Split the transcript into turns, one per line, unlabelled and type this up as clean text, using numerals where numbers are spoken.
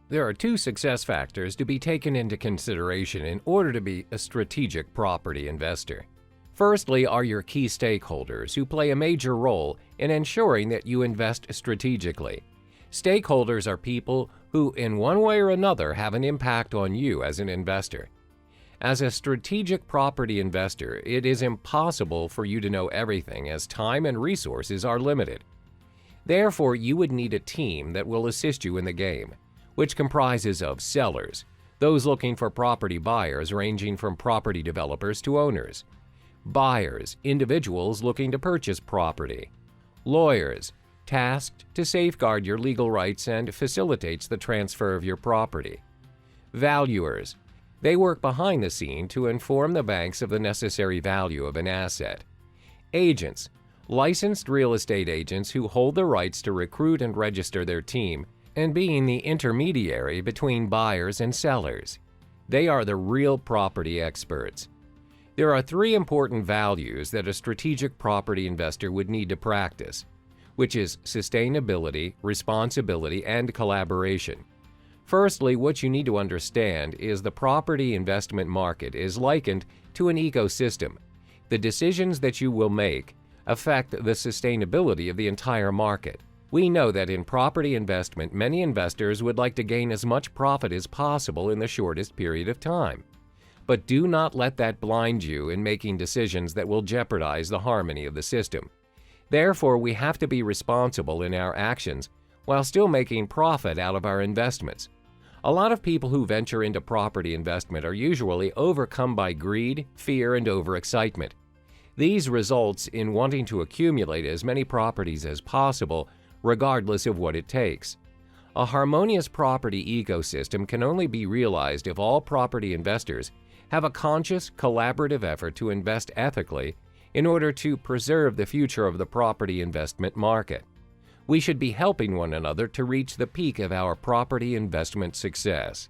There are two success factors to be taken into consideration in order to be a strategic property investor. Firstly are your key stakeholders who play a major role in ensuring that you invest strategically. Stakeholders are people who, in one way or another, have an impact on you as an investor. As a strategic property investor, it is impossible for you to know everything as time and resources are limited. Therefore, you would need a team that will assist you in the game, which comprises of sellers, those looking for property buyers ranging from property developers to owners, buyers, individuals looking to purchase property, lawyers, tasked to safeguard your legal rights and facilitates the transfer of your property, valuers, they work behind the scene to inform the banks of the necessary value of an asset, agents, licensed real estate agents who hold the rights to recruit and register their team and being the intermediary between buyers and sellers. They are the real property experts. There are three important values that a strategic property investor would need to practice, which is sustainability, responsibility, and collaboration. Firstly, what you need to understand is the property investment market is likened to an ecosystem. The decisions that you will make affect the sustainability of the entire market. We know that in property investment, many investors would like to gain as much profit as possible in the shortest period of time. But do not let that blind you in making decisions that will jeopardize the harmony of the system. Therefore, we have to be responsible in our actions while still making profit out of our investments. A lot of people who venture into property investment are usually overcome by greed, fear, and overexcitement. These results in wanting to accumulate as many properties as possible, regardless of what it takes. A harmonious property ecosystem can only be realized if all property investors have a conscious, collaborative effort to invest ethically in order to preserve the future of the property investment market. We should be helping one another to reach the peak of our property investment success.